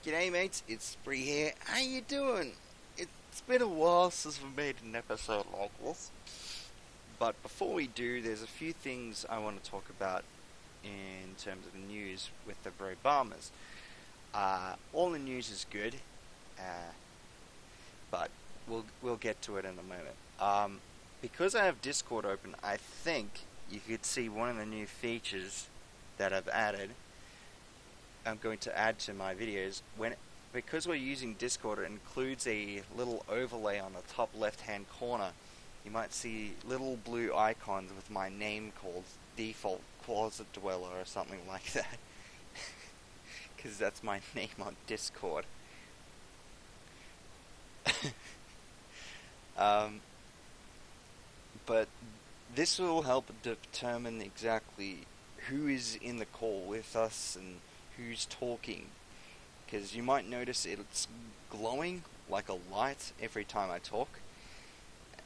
G'day mates, it's Bree here. How you doing? It's been a while since we made an episode like this. But before we do, there's a few things I want to talk about in terms of the news with the Brobamas. All the news is good, uh, but we'll get to it in a moment. Because I have Discord open, I think you could see one of the new features that I've added. I'm going to add to my videos because we're using Discord. It includes a little overlay on the top left-hand corner. You might see little blue icons with my name called Default Closet Dweller or something like that, because that's my name on Discord. um, but this will help determine exactly who is in the call with us and who's talking, because you might notice it's glowing like a light every time I talk,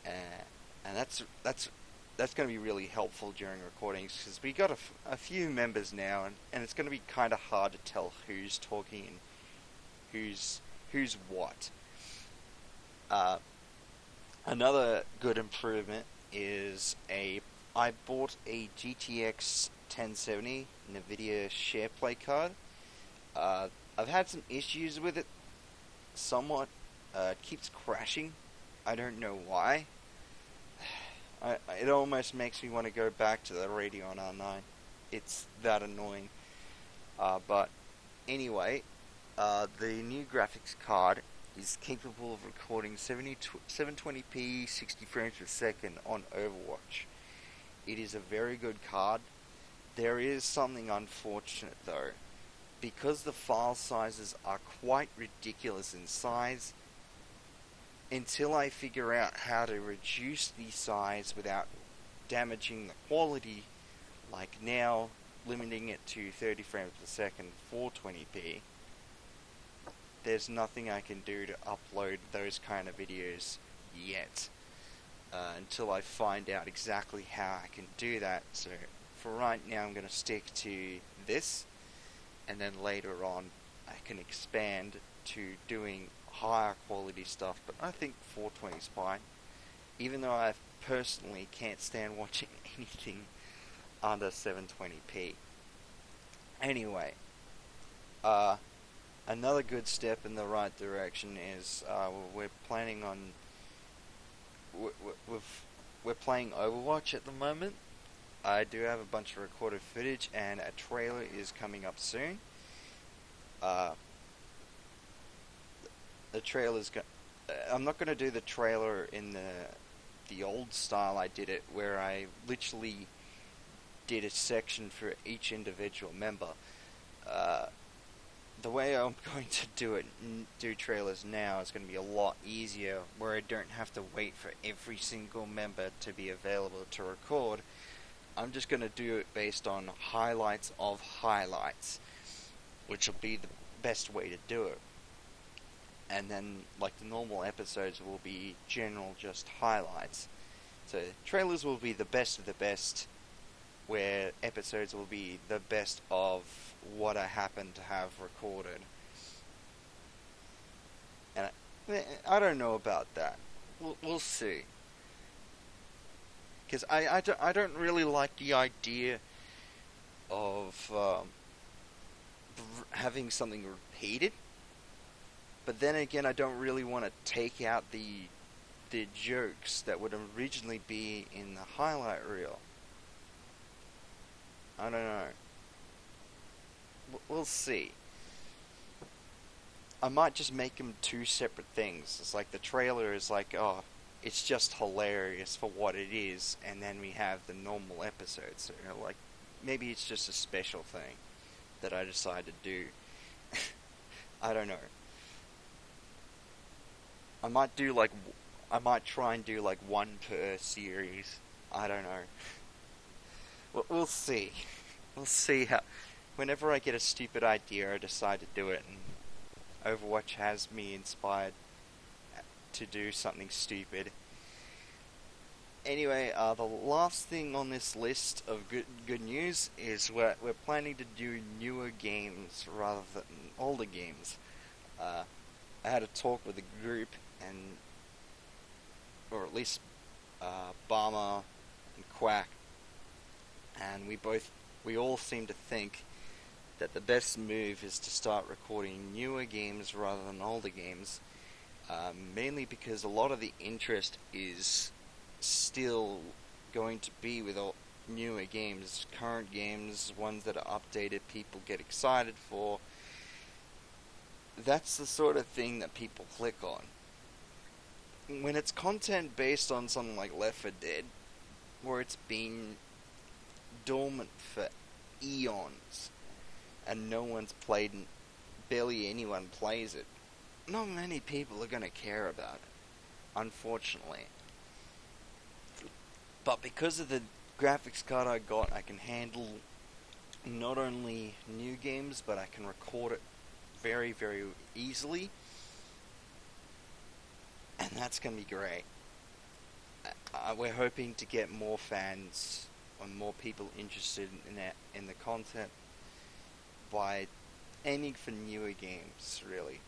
and that's going to be really helpful during recordings, because we got a few members now, and it's going to be kind of hard to tell who's talking and who's what. Another good improvement is I bought a GTX 1070 NVIDIA SharePlay card. I've had some issues with it somewhat. It keeps crashing. I don't know why. It almost makes me want to go back to the Radeon R9. It's that annoying. But anyway, the new graphics card is capable of recording 720p 60 frames per second on Overwatch. It is a very good card. There is something unfortunate though. Because the file sizes are quite ridiculous in size, until I figure out how to reduce the size without damaging the quality, like now limiting it to 30 frames per second 420p, there's nothing I can do to upload those kind of videos yet, until I find out exactly how I can do that. So for right now I'm going to stick to this, and then later on I can expand to doing higher quality stuff. But I think 420 is fine, even though I personally can't stand watching anything under 720p. Anyway, another good step in the right direction is we're planning on we're playing Overwatch at the moment. I do have a bunch of recorded footage, and a trailer is coming up soon. The trailer's I'm not going to do the trailer in the old style I did it, where I literally did a section for each individual member. The way I'm going to do trailers now is going to be a lot easier, where I don't have to wait for every single member to be available to record. I'm just going to do it based on highlights of highlights, which will be the best way to do it. And then, like the normal episodes, will be general just highlights. So trailers will be the best of the best, where episodes will be the best of what I happen to have recorded. And I don't know about that. We'll see. Because I don't really like the idea of having something repeated. But then again, I don't really want to take out the jokes that would originally be in the highlight reel. I don't know. We'll see. I might just make them two separate things. It's like the trailer is like, oh, it's just hilarious for what it is, and then we have the normal episodes. So, like, maybe it's just a special thing that I decide to do. I don't know. I might try and do like one per series. I don't know. We'll see. We'll see how. Whenever I get a stupid idea, I decide to do it, and Overwatch has me inspired to do something stupid. Anyway, the last thing on this list of good news is we're planning to do newer games rather than older games. Uh, I had a talk with a group, and or at least Barmer and Quack, and we all seem to think that the best move is to start recording newer games rather than older games, mainly because a lot of the interest is still going to be with all newer games, current games, ones that are updated, people get excited for. That's the sort of thing that people click on. When it's content based on something like Left 4 Dead, where it's been dormant for eons and no one's played and barely anyone plays it, not many people are going to care about it, unfortunately. But because of the graphics card I got, I can handle not only new games, but I can record it very, very easily, and that's going to be great. We're hoping to get more fans and more people interested in the content by aiming for newer games, really.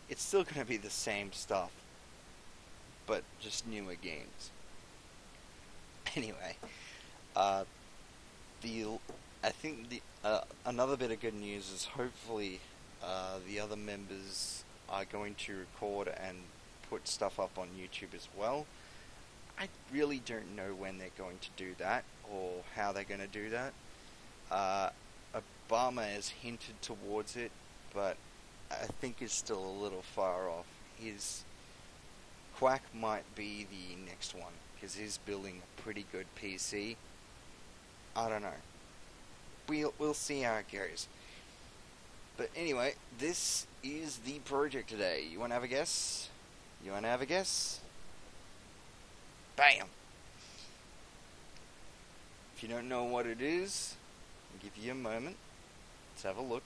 It's still going to be the same stuff, but just newer games. Anyway, the I think the another bit of good news is hopefully the other members are going to record and put stuff up on YouTube as well. I really don't know when they're going to do that or how they're going to do that. Obama has hinted towards it, but I think is still a little far off. His Quack might be the next one because he's building a pretty good PC. I don't know. We'll see how it goes. But anyway, this is the project today. You want to have a guess? You want to have a guess? Bam! If you don't know what it is, I'll give you a moment. Let's have a look.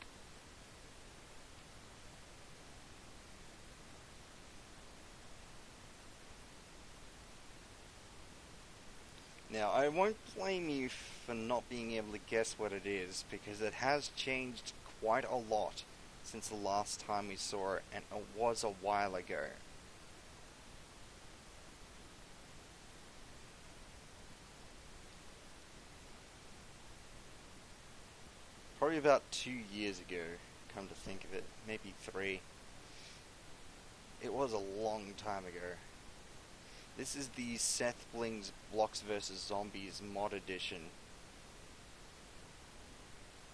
Now, I won't blame you for not being able to guess what it is, because it has changed quite a lot since the last time we saw it, and it was a while ago. Probably about 2 years ago, come to think of it. Maybe 3. It was a long time ago. This is the Seth Bling's Blocks vs. Zombies mod edition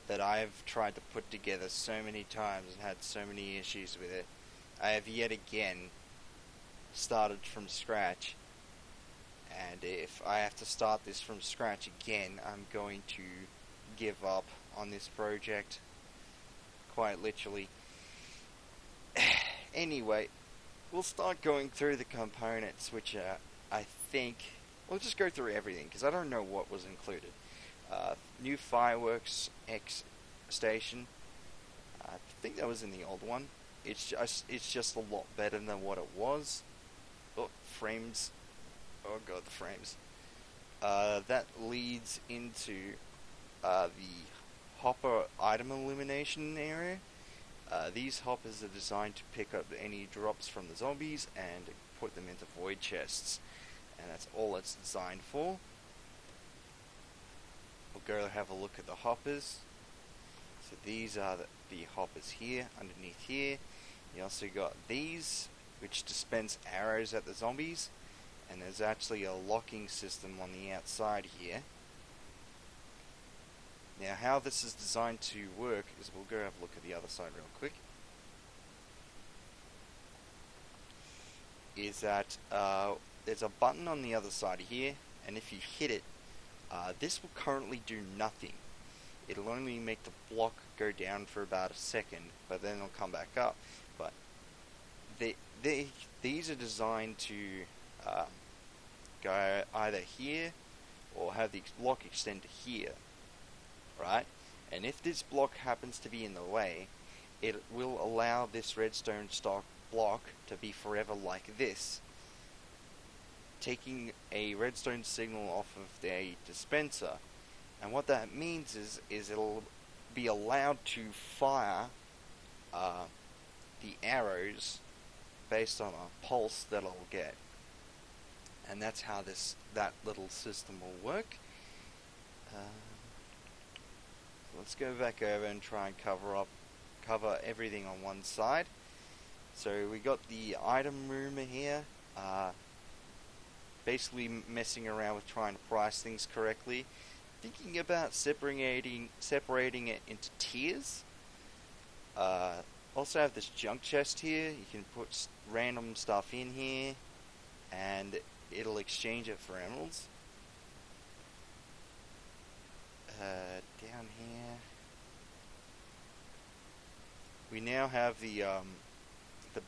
that I've tried to put together so many times and had so many issues with it. I have yet again started from scratch, and if I have to start this from scratch again, I'm going to give up on this project, quite literally. Anyway, we'll start going through the components, which I think we'll just go through everything because I don't know what was included. New fireworks X station. I think that was in the old one. It's just a lot better than what it was. Oh, frames. Oh god, the frames. That leads into the hopper item illumination area. These hoppers are designed to pick up any drops from the zombies and put them into void chests, and that's all it's designed for. We'll go have a look at the hoppers. So these are the hoppers here, underneath here. You also got these, which dispense arrows at the zombies, and there's actually a locking system on the outside here. Now, how this is designed to work is we'll go have a look at the other side real quick. Is that there's a button on the other side here, and if you hit it, this will currently do nothing. It'll only make the block go down for about a second, but then it'll come back up. But these are designed to go either here or have the block extend to here. Right? And if this block happens to be in the way, it will allow this redstone stock block to be forever like this, taking a redstone signal off of the dispenser. And what that means is it'll be allowed to fire the arrows based on a pulse that I'll get, and that's how that little system will work. Let's go back over and try and cover everything on one side. So we got the item room here, basically messing around with trying to price things correctly, thinking about separating it into tiers. Also have this junk chest here. You can put random stuff in here, and it'll exchange it for emeralds. Down here, we now have the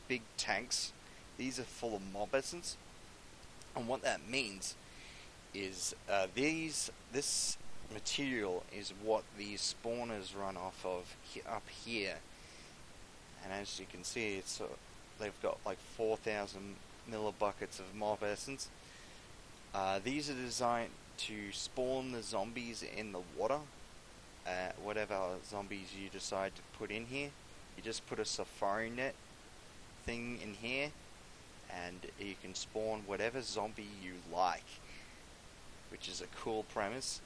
big tanks. These are full of mob essence, and what that means is this material is what these spawners run off of up here. And as you can see, they've got like 4,000 millibuckets of mob essence. These are designed to spawn the zombies in the water. Whatever zombies you decide to put in here, you just put a safari net thing in here, and you can spawn whatever zombie you like, which is a cool premise.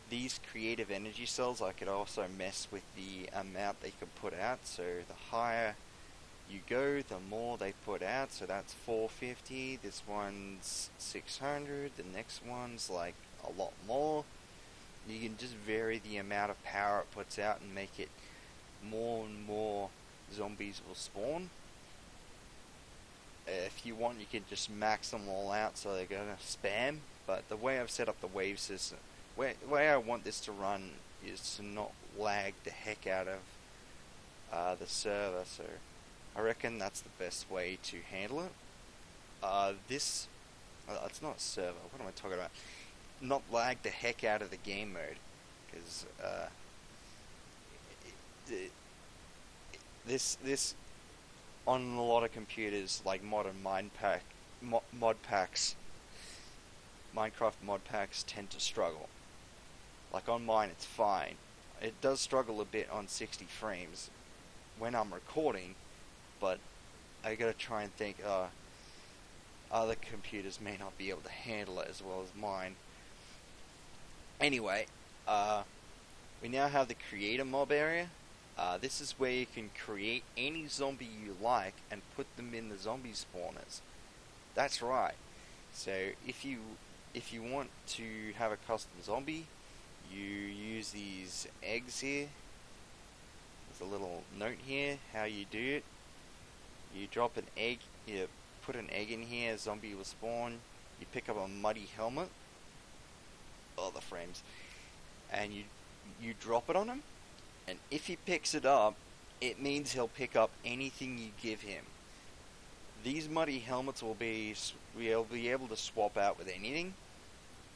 These creative energy cells, I could also mess with the amount they could put out. So the higher you go, the more they put out. So that's 450. This one's 600. The next one's like a lot more. You can just vary the amount of power it puts out and make it more and more zombies will spawn. If you want, you can just max them all out so they're gonna spam. But the way I've set up the wave system, the way I want this to run is to not lag the heck out of the server. So I reckon that's the best way to handle it. It's not a server. What am I talking about? Not lag the heck out of the game mode, because this on a lot of computers like modern mod packs, Minecraft mod packs tend to struggle. Like on mine, it's fine. It does struggle a bit on 60 frames when I'm recording, but I gotta try and think, other computers may not be able to handle it as well as mine. Anyway, we now have the creator mob area. This is where you can create any zombie you like and put them in the zombie spawners. That's right. So if you want to have a custom zombie, you use these eggs here. There's a little note here how you do it. You drop an egg, you put an egg in here, a zombie will spawn. You pick up a muddy helmet. Oh, the frames. And you drop it on him. And if he picks it up, it means he'll pick up anything you give him. These muddy helmets will be able to swap out with anything.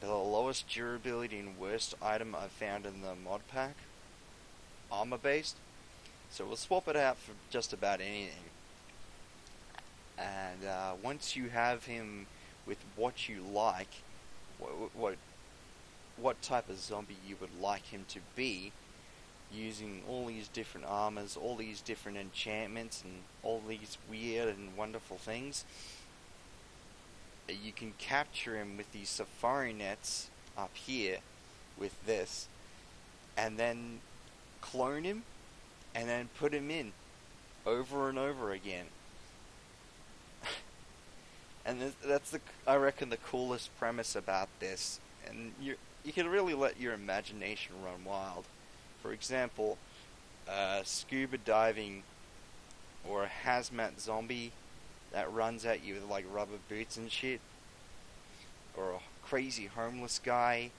They're the lowest durability and worst item I've found in the mod pack. Armor based. So we'll swap it out for just about anything. And once you have him with what you like, what type of zombie you would like him to be, using all these different armors, all these different enchantments, and all these weird and wonderful things, you can capture him with these safari nets up here with this, and then clone him, and then put him in over and over again. And that's I reckon the coolest premise about this, and you can really let your imagination run wild. For example, scuba diving or a hazmat zombie that runs at you with like rubber boots and shit, or a crazy homeless guy,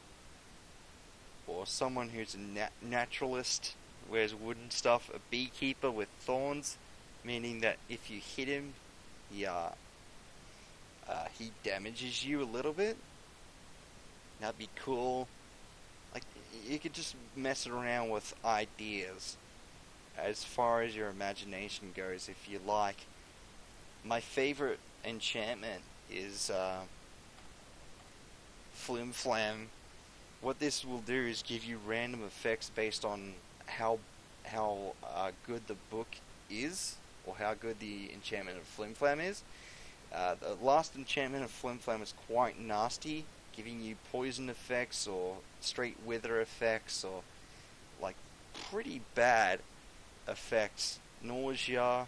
or someone who's a naturalist, wears wooden stuff, a beekeeper with thorns, meaning that if you hit him, he damages you a little bit. That'd be cool. Like, you could just mess around with ideas as far as your imagination goes, if you like. My favorite enchantment is Flim Flam. What this will do is give you random effects based on how good the book is, or how good the enchantment of Flim Flam is. The last enchantment of Flim Flam is quite nasty, giving you poison effects or straight wither effects or like pretty bad effects. Nausea,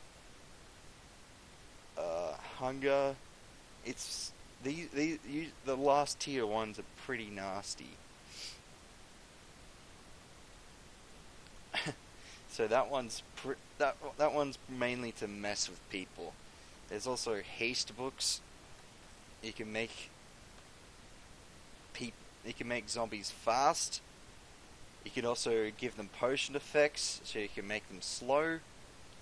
hunger. It's the last tier ones are pretty nasty. So that one's mainly to mess with people. There's also haste books. You can make you can make zombies fast. You can also give them potion effects, so you can make them slow.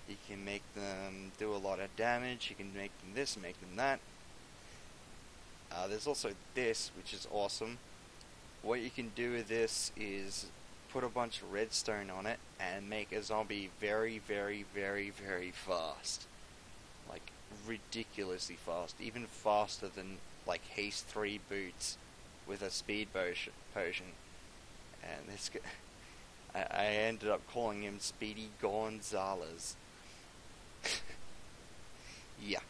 You can make them do a lot of damage. You can make them this, make them that. There's also this, which is awesome. What you can do with this is put a bunch of redstone on it and make a zombie very, very, very, very fast. Like, ridiculously fast. Even faster than, like, Haste 3 boots with a speed potion. And this I ended up calling him Speedy Gonzalez. Yeah.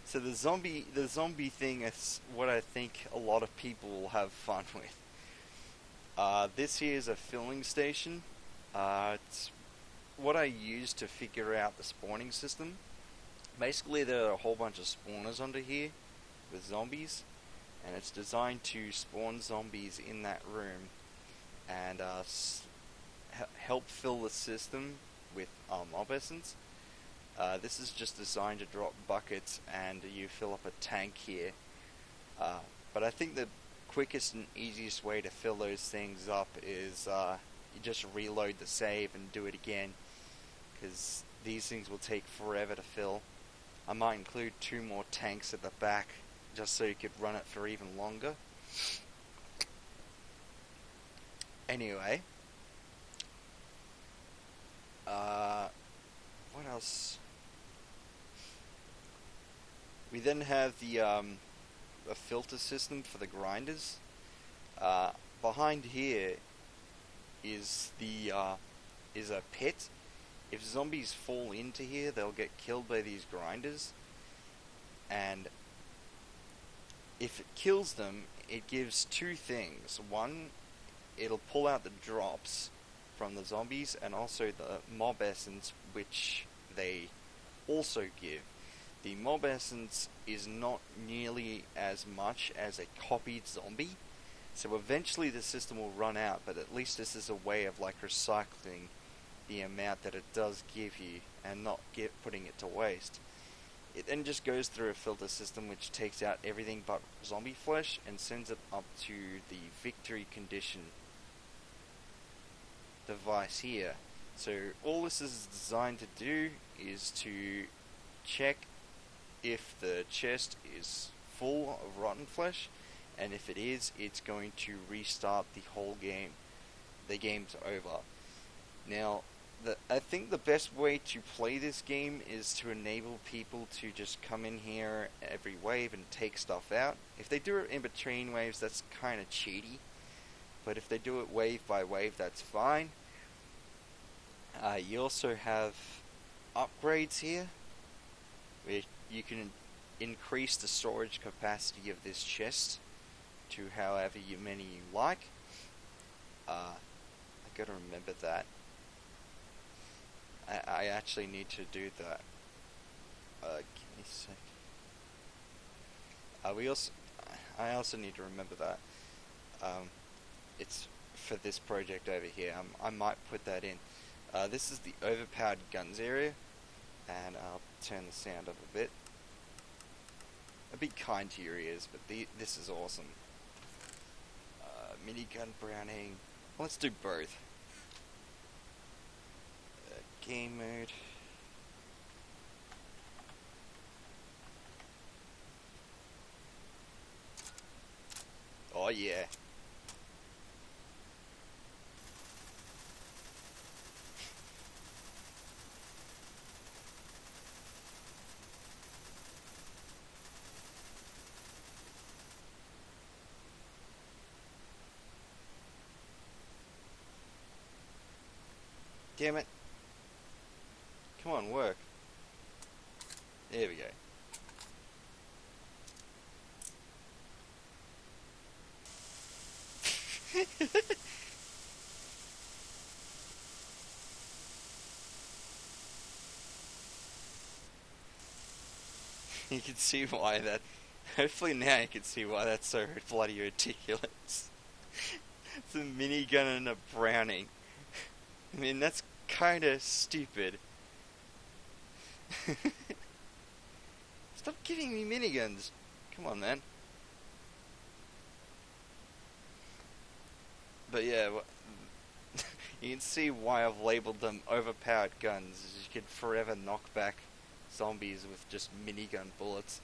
So the zombie thing is what I think a lot of people will have fun with. This here is a filling station. It's what I use to figure out the spawning system. Basically, there are a whole bunch of spawners under here with zombies, and it's designed to spawn zombies in that room and help fill the system with mob essence. This is just designed to drop buckets and you fill up a tank here. But I think the quickest and easiest way to fill those things up is you just reload the save and do it again, because these things will take forever to fill. I might include 2 more tanks at the back just so you could run it for even longer. Anyway, what else? We then have the a filter system for the grinders. Behind here is a pit. If zombies fall into here, they'll get killed by these grinders, and if it kills them, it gives 2 things. One, it'll pull out the drops from the zombies, and also the mob essence, which they also give. The mob essence is not nearly as much as a copied zombie, so eventually the system will run out, but at least this is a way of like recycling the amount that it does give you and not putting it to waste. It then just goes through a filter system which takes out everything but zombie flesh and sends it up to the victory condition device here. So all this is designed to do is to check if the chest is full of rotten flesh, and if it is, it's going to restart the whole game. The game's over. Now, I think the best way to play this game is to enable people to just come in here every wave and take stuff out. If they do it in between waves, that's kind of cheaty. But if they do it wave by wave, that's fine. You also have upgrades here, where you can increase the storage capacity of this chest to however many you like. I gotta remember that. I actually need to do that. Give me a sec. I also need to remember that. It's for this project over here. I might put that in. This is the overpowered guns area, and I'll turn the sound up a bit. Be kind to your ears, but this is awesome. Minigun Browning. Let's do both. Game mode. Oh yeah. Damn it. Come on, work. There we go. You can see why that. Hopefully now you can see why that's so bloody ridiculous. It's a minigun and a Browning. I mean, that's kinda stupid. Stop giving me miniguns. Come on, man. But yeah, you can see why I've labeled them overpowered guns. You could forever knock back zombies with just minigun bullets.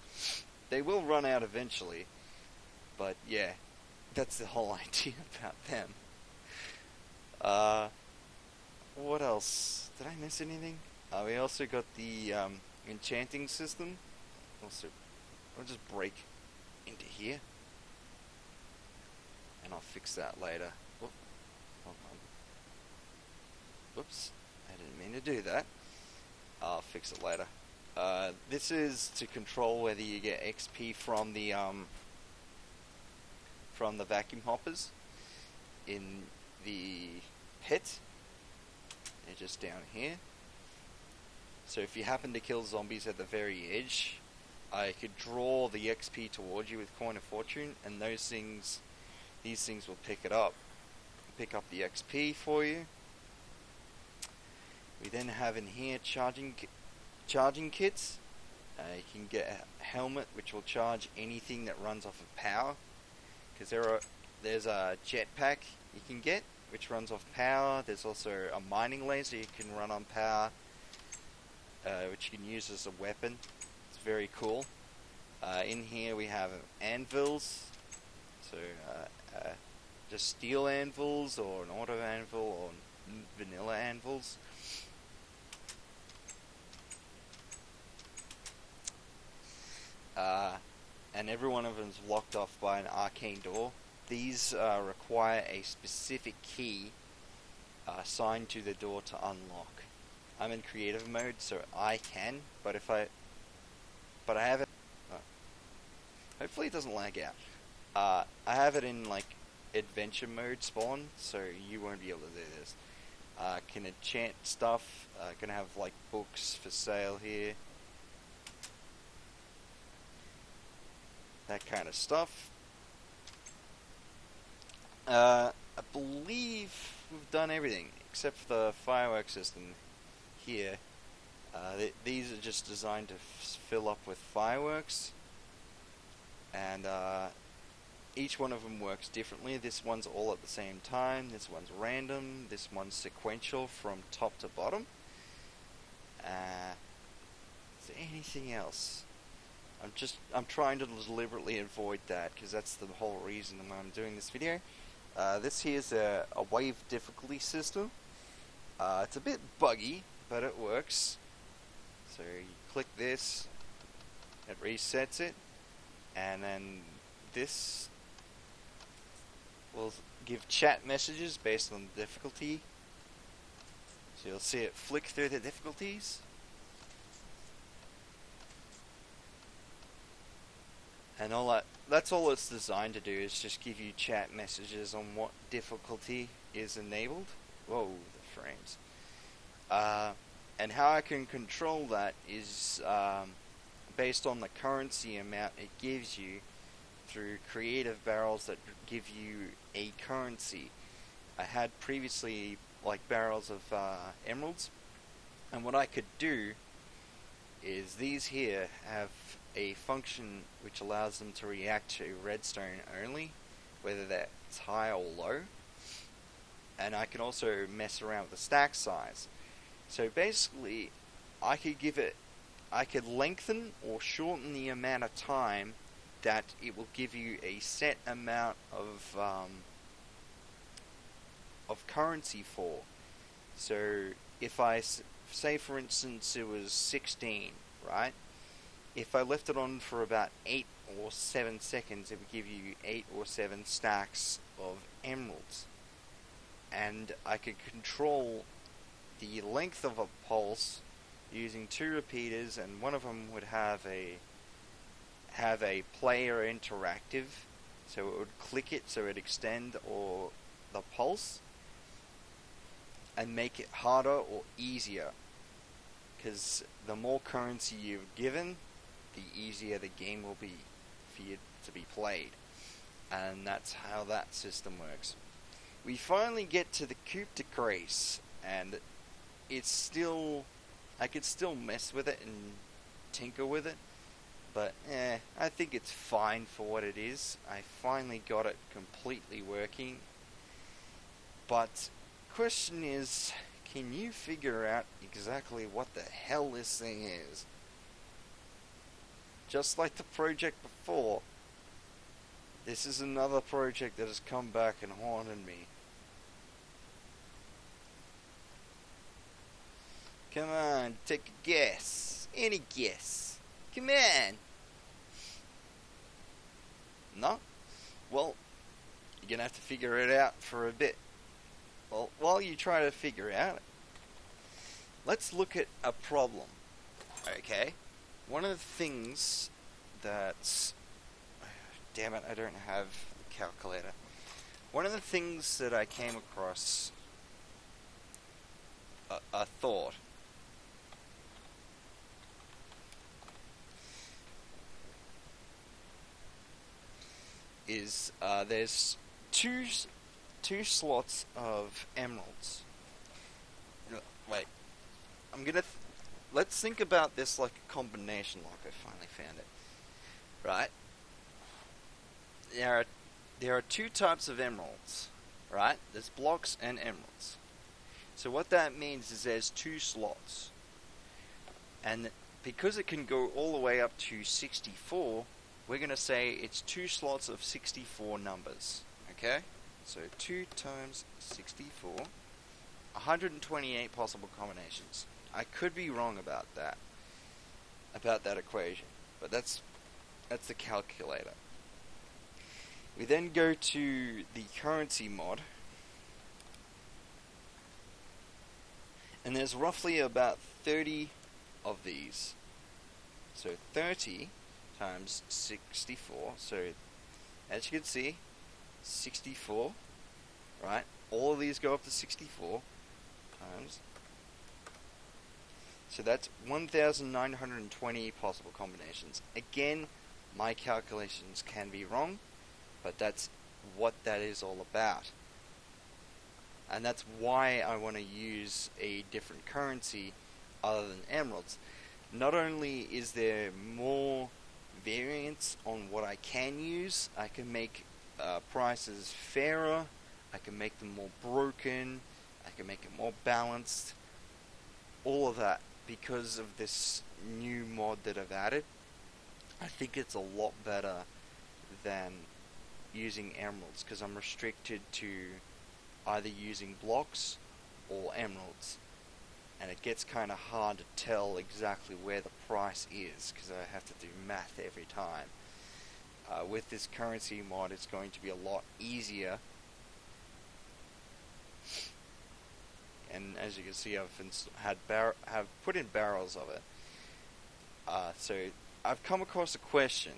They will run out eventually, but yeah, that's the whole idea about them. What else? Did I miss anything? We also got the enchanting system. Also, I'll just break into here, and I'll fix that later. Whoop. Hold on. Whoops, I didn't mean to do that. I'll fix it later. This is to control whether you get XP from the vacuum hoppers in the pit. They're just down here. So if you happen to kill zombies at the very edge, I could draw the XP towards you with Coin of Fortune, and these things will pick it up, pick up the XP for you. We then have in here charging kits. You can get a helmet which will charge anything that runs off of power, because there's a jetpack you can get which runs off power. There's also a mining laser you can run on power, which you can use as a weapon. It's very cool. In here we have anvils, so just steel anvils or an auto anvil or vanilla anvils. And every one of them is locked off by an arcane door. These require a specific key assigned to the door to unlock. I'm in creative mode, so I can, but I have it. Hopefully it doesn't lag out. I have it in like adventure mode spawn, so you won't be able to do this. Can enchant stuff. Gonna have like books for sale here. That kind of stuff. I believe we've done everything except for the fireworks system here. These are just designed to fill up with fireworks, and each one of them works differently. This one's all at the same time, this one's random, this one's sequential from top to bottom. Is there anything else? I'm trying to deliberately avoid that, because that's the whole reason why I'm doing this video. This here is a wave difficulty system. It's a bit buggy, but it works. So you click this, it resets it, and then this will give chat messages based on the difficulty. So you'll see it flick through the difficulties. And that's all it's designed to do, is just give you chat messages on what difficulty is enabled. Whoa, the frames. And how I can control that is based on the currency amount it gives you through creative barrels that give you a currency. I had previously like barrels of emeralds, and what I could do is these here have a function which allows them to react to redstone only, whether that's high or low. And I can also mess around with the stack size. So basically, I could lengthen or shorten the amount of time that it will give you a set amount of currency for. So if I say, for instance, it was 16, right? If I left it on for about 8 or 7 seconds, it would give you 8 or 7 stacks of emeralds. And I could control the length of a pulse using 2 repeaters, and one of them would have a player interactive, so it would click it so it extend or the pulse and make it harder or easier, because the more currency you've given, the easier the game will be for you to be played. And that's how that system works. We finally get to the coup de grace, and it's still, I could still mess with it and tinker with it, but I think it's fine for what it is. I finally got it completely working. But question is, can you figure out exactly what the hell this thing is? Just like the project before, this is another project that has come back and haunted me. Come on, take a guess. Any guess. Come on. No? Well, you're gonna have to figure it out for a bit. Well, while you try to figure out, let's look at a problem. Okay? One of the things that's... Damn it, I don't have a calculator. One of the things that I came across, a thought, is there's two slots of emeralds. Wait, let's think about this like a combination lock. I finally found it. Right? There are 2 types of emeralds, right? There's blocks and emeralds. So what that means is there's 2 slots. And because it can go all the way up to 64, we're going to say it's 2 slots of 64 numbers. Okay? So 2 times 64, 128 possible combinations. I could be wrong about that equation, but that's the calculator. We then go to the currency mod, and there's roughly about 30 of these. So 30 times 64, so as you can see, 64, right? All of these go up to 64 times. So that's 1,920 possible combinations. Again, my calculations can be wrong, but that's what that is all about. And that's why I want to use a different currency other than emeralds. Not only is there more variance on what I can use, I can make prices fairer, I can make them more broken, I can make it more balanced, all of that because of this new mod that I've added. I think it's a lot better than using emeralds, because I'm restricted to either using blocks or emeralds, and it gets kind of hard to tell exactly where the price is because I have to do math every time. With this currency mod, it's going to be a lot easier, and as you can see, I've put in barrels of it. So I've come across a question: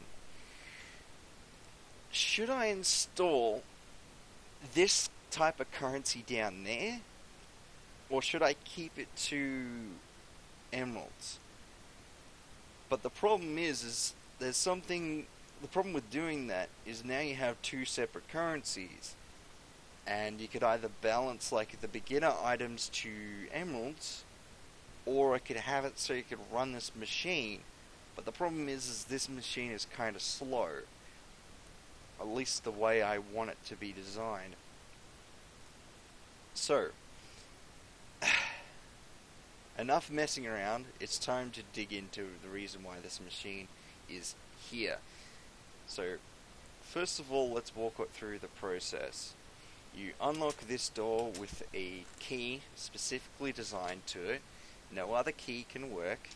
should I install this type of currency down there, or should I keep it to emeralds? But the problem is there's something. The problem with doing that is now you have 2 separate currencies, and you could either balance like the beginner items to emeralds, or I could have it so you could run this machine. But the problem is this machine is kind of slow, at least the way I want it to be designed. So, enough messing around, it's time to dig into the reason why this machine is here. So, first of all, let's walk through the process. You unlock this door with a key specifically designed to it. No other key can work.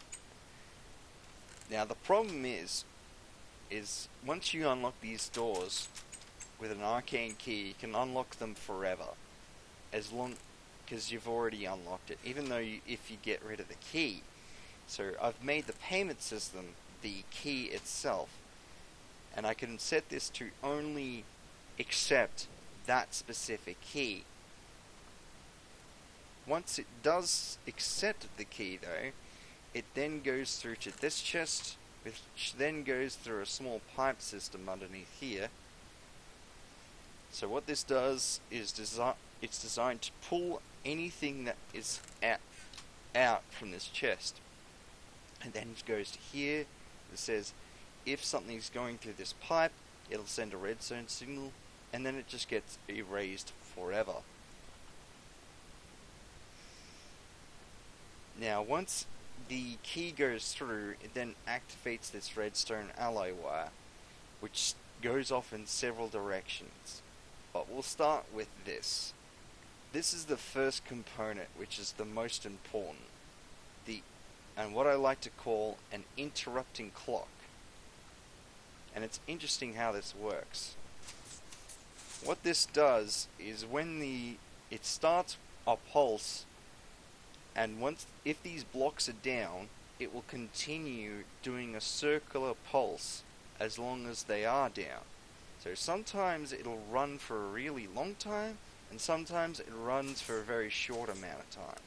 Now, the problem is once you unlock these doors with an arcane key, you can unlock them forever, as long because you've already unlocked it. Even though if you get rid of the key, So I've made the payment system the key itself, and I can set this to only accept that specific key. Once it does accept the key though, it then goes through to this chest, which then goes through a small pipe system underneath here. So what this does is it's designed to pull anything that is out from this chest. And then it goes to here. It says if something's going through this pipe, it'll send a redstone signal, and then it just gets erased forever. Now once the key goes through, it then activates this redstone alloy wire, which goes off in several directions. But we'll start with this. This is the first component, which is the most important. And what I like to call an interrupting clock. And it's interesting how this works. What this does is when it starts a pulse, and if these blocks are down, it will continue doing a circular pulse as long as they are down. So sometimes it'll run for a really long time, and sometimes it runs for a very short amount of time.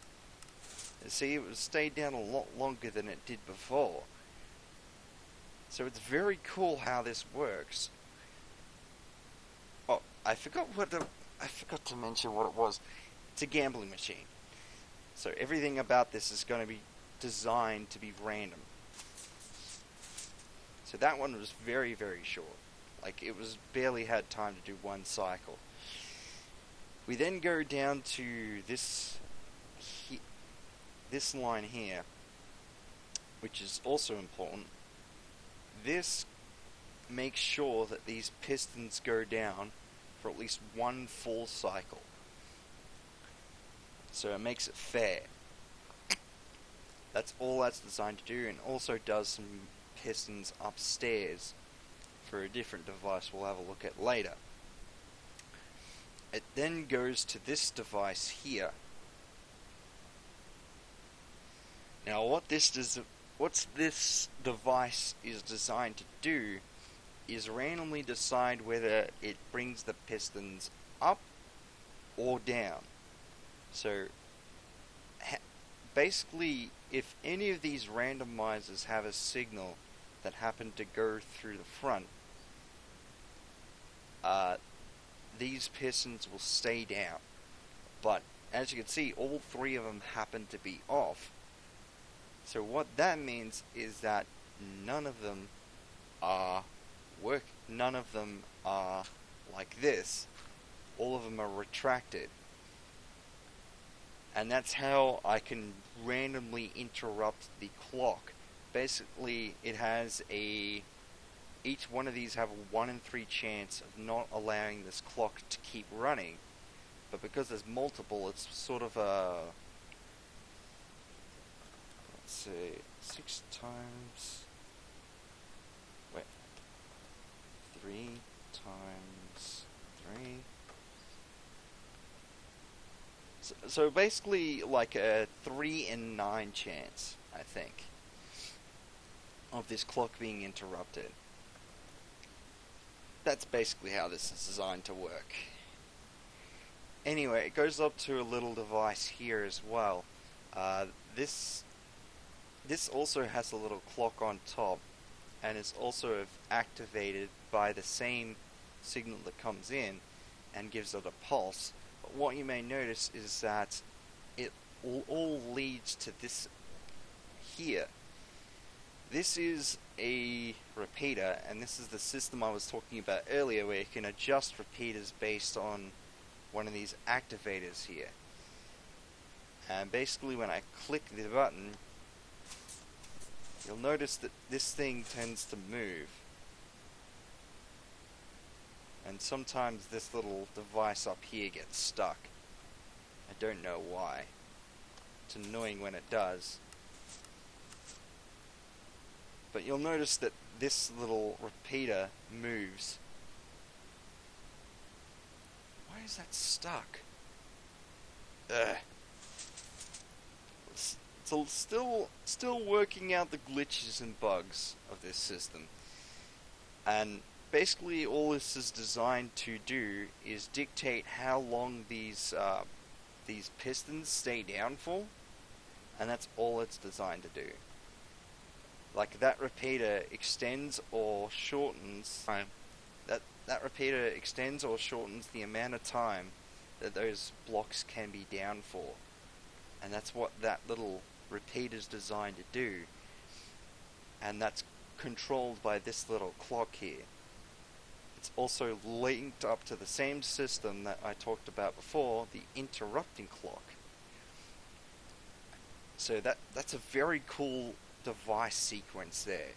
And see, it will stay down a lot longer than it did before. So it's very cool how this works. Oh, I forgot to mention what it was. It's a gambling machine. So everything about this is going to be designed to be random. So that one was very, very short. Like, it was barely had time to do one cycle. We then go down to this line here, which is also important. This makes sure that these pistons go down for at least one full cycle. So it makes it fair. That's all that's designed to do, and also does some pistons upstairs for a different device we'll have a look at later. It then goes to this device here. Now what this device is designed to do is randomly decide whether it brings the pistons up or down. So basically, if any of these randomizers have a signal that happen to go through the front, these pistons will stay down. But as you can see, all three of them happen to be off. So what that means is that none of them are like this. All of them are retracted. And that's how I can randomly interrupt the clock. Basically, it has each one of these have a 1 in 3 chance of not allowing this clock to keep running. But because there's multiple, it's sort of a, let's see, 6 times, 3 times 3. So basically like a 3 in 9 chance, I think, of this clock being interrupted. That's basically how this is designed to work. Anyway, it goes up to a little device here as well. This also has a little clock on top, and it's also activated by the same signal that comes in and gives it a pulse. But what you may notice is that it all leads to this here. This is a repeater, and this is the system I was talking about earlier, where you can adjust repeaters based on one of these activators here. And basically when I click the button, you'll notice that this thing tends to move. And sometimes this little device up here gets stuck. I don't know why. It's annoying when it does. But you'll notice that this little repeater moves. Why is that stuck? It's still working out the glitches and bugs of this system. And basically all this is designed to do is dictate how long these pistons stay down for, and that's all it's designed to do. Like that repeater extends or shortens Right. that repeater extends or shortens the amount of time that those blocks can be down for. And that's what that little repeater's designed to do. And that's controlled by this little clock here. It's also linked up to the same system that I talked about before, the interrupting clock. So that's a very cool device sequence there.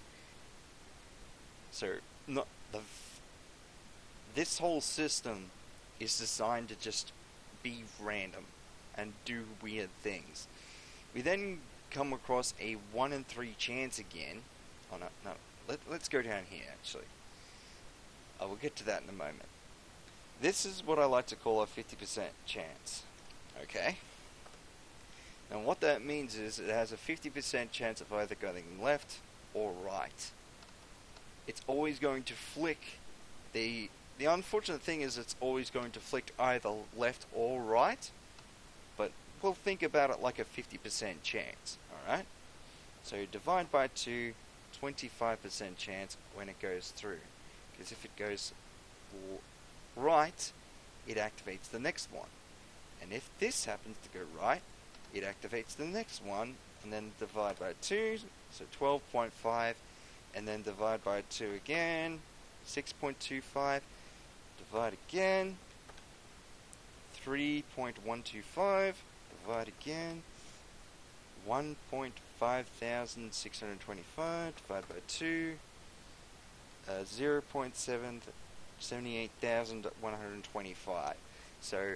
So not the this whole system is designed to just be random and do weird things. We then come across a 1 in 3 chance again. Oh no. Let's go down here actually. We'll get to that in a moment. This is what I like to call a 50% chance. Okay? Now what that means is it has a 50% chance of either going left or right. It's always going to flick. The unfortunate thing is it's always going to flick either left or right, but we'll think about it like a 50% chance, alright? So divide by 2, 25% chance when it goes through. Because if it goes right, it activates the next one. And if this happens to go right, it activates the next one, and then divide by 2, so 12.5, and then divide by 2 again, 6.25, divide again, 3.125, divide again, 1.5625, divide by 2, 0.788125. So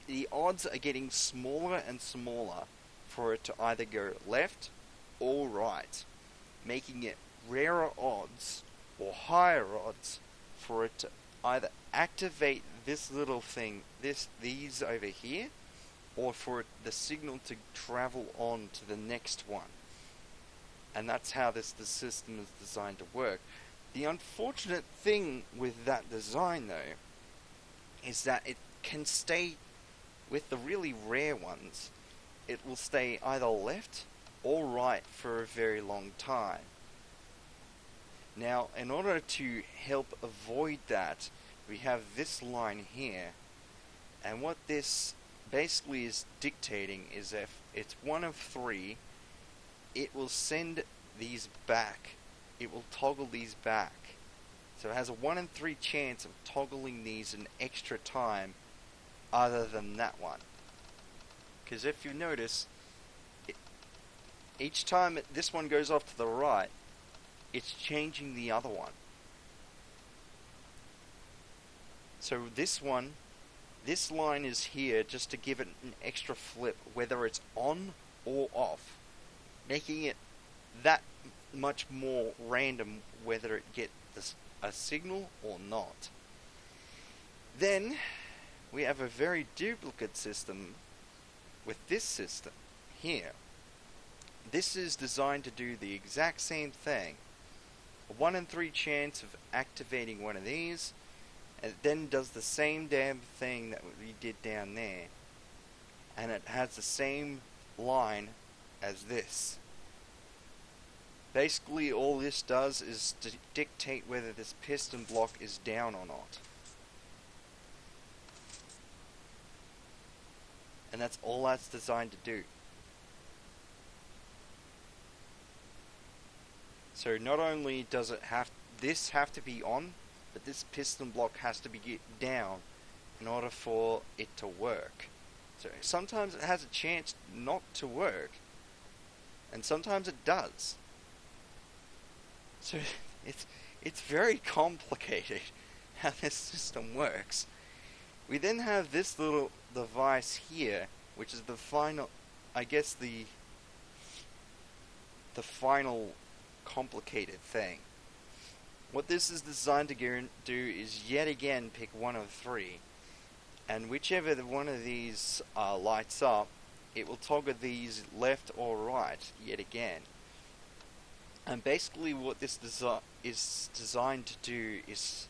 the odds are getting smaller and smaller for it to either go left or right, making it rarer odds or higher odds for it to either activate this little thing, these over here, or for the signal to travel on to the next one. And that's how the system is designed to work. The unfortunate thing with that design, though, is that it can stay, with the really rare ones, it will stay either left or right for a very long time. Now, in order to help avoid that, we have this line here, and what this basically is dictating is if it's 1 of 3, it will send these back. It will toggle these back. So it has a 1 in 3 chance of toggling these an extra time other than that one. Because if you notice, each time this one goes off to the right, it's changing the other one. So this line is here just to give it an extra flip, whether it's on or off, making it that much more random whether it gets a signal or not. Then we have a very duplicate system with this system here. This is designed to do the exact same thing. A 1 in 3 chance of activating one of these, and it then does the same damn thing that we did down there, and it has the same line as this. Basically all this does is to dictate whether this piston block is down or not. And that's all that's designed to do. So not only does it have to be on, but this piston block has to be down in order for it to work. So sometimes it has a chance not to work, and sometimes it does. So it's very complicated how this system works. We then have this little device here, which is the final, I guess the final complicated thing. What this is designed to do is yet again pick 1 of 3, and whichever one of these lights up, it will toggle these left or right yet again. And basically what this is designed to do is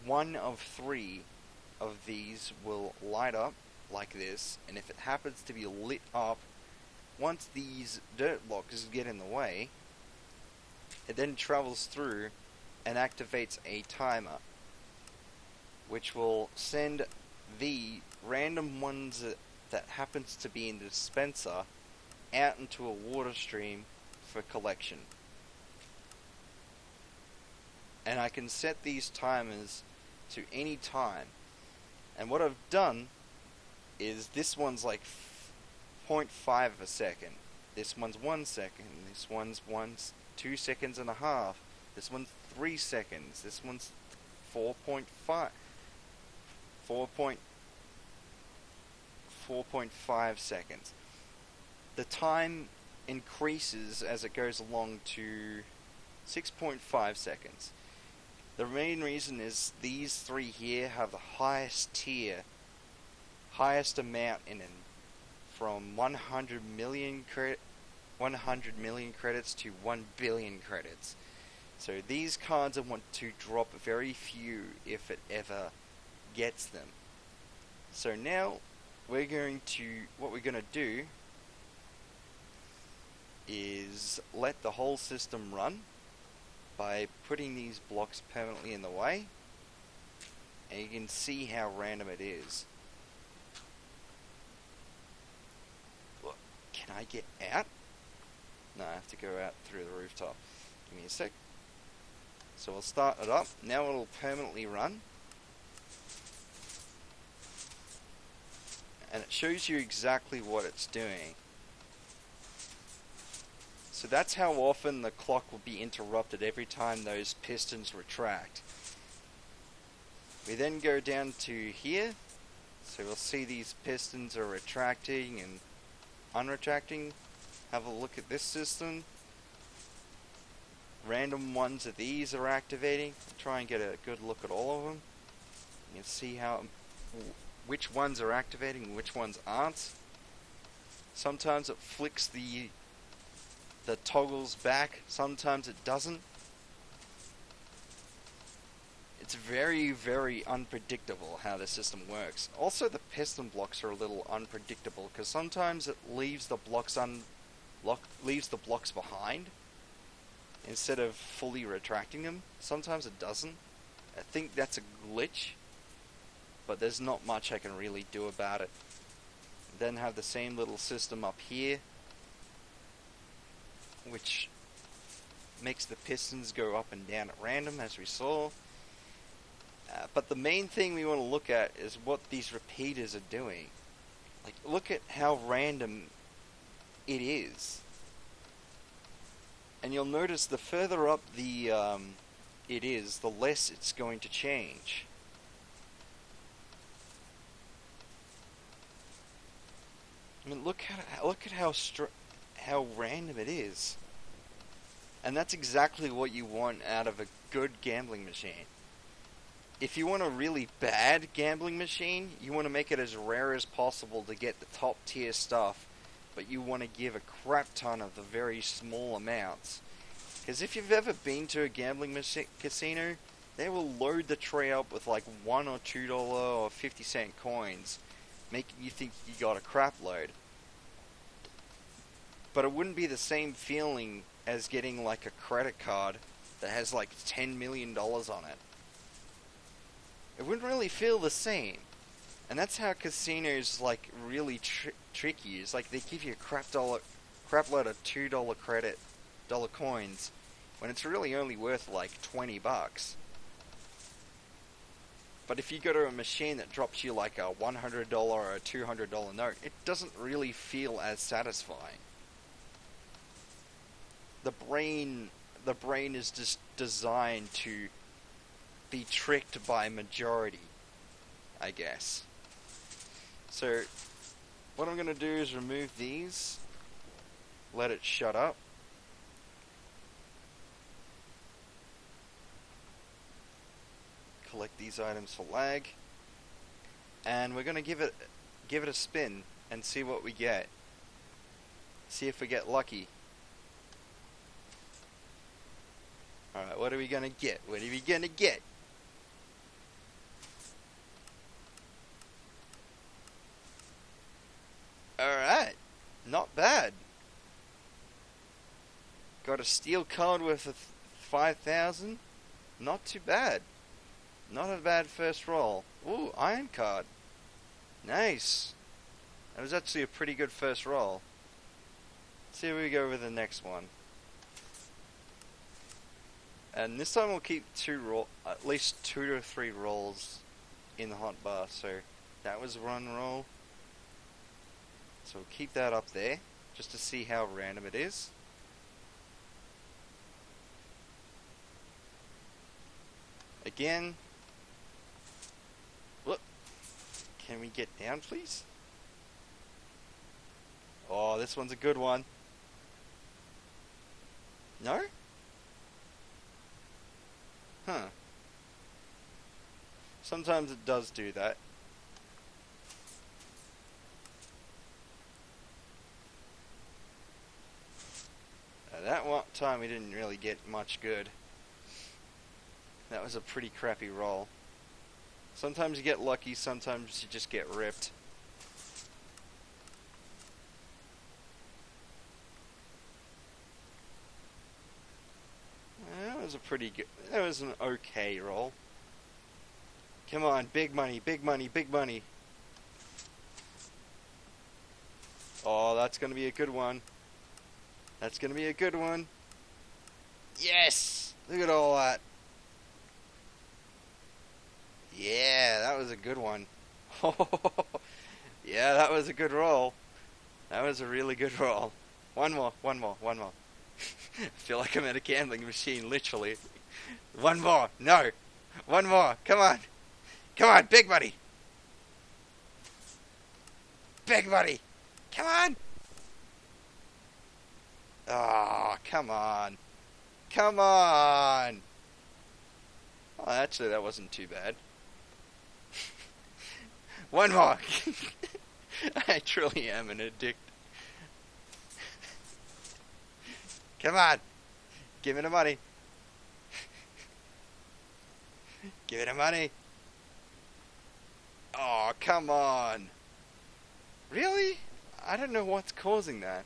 one of three of these will light up like this, and if it happens to be lit up once these dirt blocks get in the way, it then travels through and activates a timer, which will send the random ones that happens to be in the dispenser out into a water stream for collection. And I can set these timers to any time. And what I've done is this one's like 0.5 of a second. This one's 1 second. This one's 2 seconds and a half. This one's 3 seconds. This one's 4.5. 4.5 seconds. The time increases as it goes along to 6.5 seconds. The main reason is these three here have the highest tier, highest amount in it, from 100 million credits to 1 billion credits. So these cards I want to drop very few if it ever gets them. So now what we're going to do is let the whole system run by putting these blocks permanently in the way, and you can see how random it is. Can I get out? No, I have to go out through the rooftop. Give me a sec. So we'll start it up. Now it'll permanently run. And it shows you exactly what it's doing. So that's how often the clock will be interrupted every time those pistons retract. We then go down to here. So we'll see these pistons are retracting and unretracting. Have a look at this system. Random ones of these are activating. Try and get a good look at all of them. You can see which ones are activating and which ones aren't. Sometimes it flicks the toggles back, sometimes it doesn't. It's very, very unpredictable how the system works. Also, the piston blocks are a little unpredictable because sometimes it leaves the blocks behind instead of fully retracting them. Sometimes it doesn't. I think that's a glitch, but there's not much I can really do about it. Then have the same little system up here, which makes the pistons go up and down at random, as we saw. But the main thing we want to look at is what these repeaters are doing. Like, look at how random it is. And you'll notice the further up it is, the less it's going to change. I mean, look at how random it is. And that's exactly what you want out of a good gambling machine. If you want a really bad gambling machine, you want to make it as rare as possible to get the top tier stuff, but you want to give a crap ton of the very small amounts. Because if you've ever been to a gambling casino, they will load the tray up with like $1 or $2 or 50-cent coins, making you think you got a crap load. But it wouldn't be the same feeling as getting like a credit card that has like $10 million on it. It wouldn't really feel the same. And that's how casinos like really trick you. It's like they give you a crap load of $2 dollar coins when it's really only worth like $20. But if you go to a machine that drops you like a $100 or a $200 note, it doesn't really feel as satisfying. The brain is just designed to be tricked by majority, I guess. So what I'm going to do is remove these, let it shut up. Collect these items for lag, and we're going to give it a spin and see what we get. See if we get lucky. Alright, what are we gonna get? What are we gonna get? Alright, not bad. Got a steel card worth of 5,000. Not too bad. Not a bad first roll. Ooh, iron card. Nice. That was actually a pretty good first roll. Let's see how we go with the next one. And this time we'll keep at least 2 to 3 rolls in the hotbar. So that was one roll. So we'll keep that up there just to see how random it is. Again. Look. Can we get down, please? Oh, this one's a good one. No? Huh. Sometimes it does do that. That one time we didn't really get much good. That was a pretty crappy roll. Sometimes you get lucky, sometimes you just get ripped. That was a pretty good... That was an okay roll. Come on, big money, big money, big money. Oh, that's going to be a good one. That's going to be a good one. Yes! Look at all that. Yeah, that was a good one. Yeah, that was a good roll. That was a really good roll. One more, one more, one more. I feel like I'm at a gambling machine, literally. One more. No. One more. Come on. Come on, big money. Big money. Come on. Oh, come on. Come on. Oh, actually, that wasn't too bad. One more. I truly am an addict. Come on. Give me the money. Give me the money. Oh, come on. Really? I don't know what's causing that.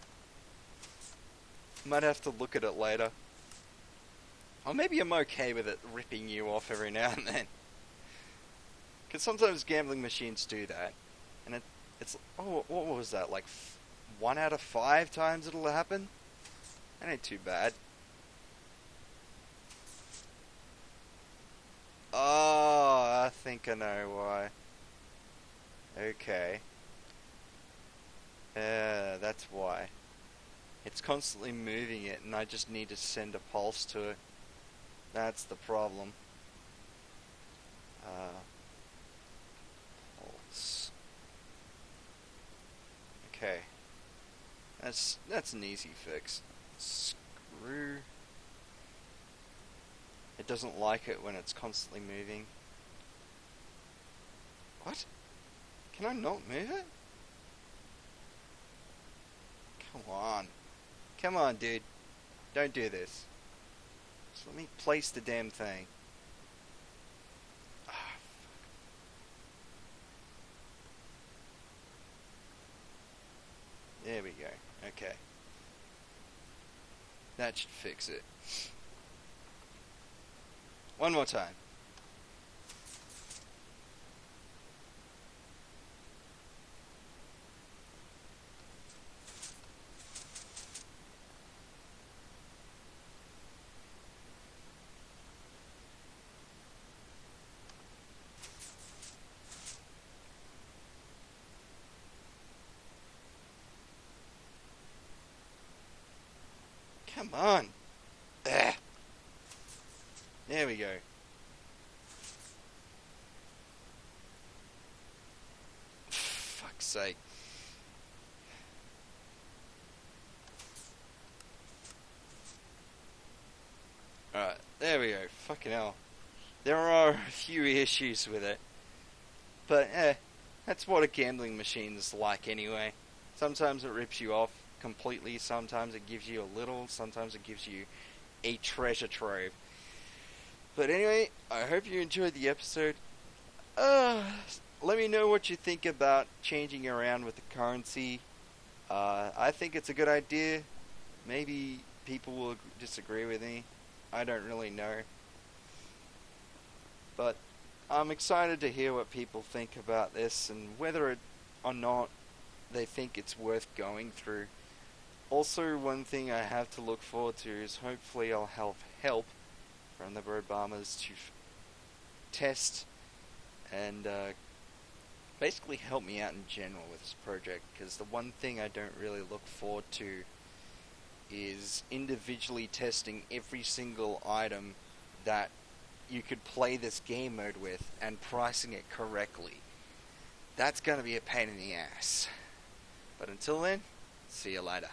Might have to look at it later. Or maybe I'm okay with it ripping you off every now and then. Because sometimes gambling machines do that. And it's... Oh, what was that? Like 1 out of 5 times it'll happen? That ain't too bad. Oh, I think I know why. Okay. That's why. It's constantly moving it, and I just need to send a pulse to it. That's the problem. Pulse. Okay. That's an easy fix. Screw. It doesn't like it when it's constantly moving. What? Can I not move it? Come on. Come on, dude. Don't do this. Just let me place the damn thing. Ah, fuck. There we go. Okay. That should fix it. One more time. Come on. Ugh. There we go. Fuck's sake. Alright, there we go. Fucking hell. There are a few issues with it. But, That's what a gambling machine is like anyway. Sometimes it rips you off completely, sometimes it gives you a little, sometimes it gives you a treasure trove. But anyway, I hope you enjoyed the episode. Uh, Let me know what you think about changing around with the currency. I think it's a good idea. Maybe people will disagree with me. I don't really know. But I'm excited to hear what people think about this and whether or not they think it's worth going through. Also, one thing I have to look forward to is hopefully I'll have help from the Brobamas to test and basically help me out in general with this project, because the one thing I don't really look forward to is individually testing every single item that you could play this game mode with and pricing it correctly. That's going to be a pain in the ass. But until then, see you later.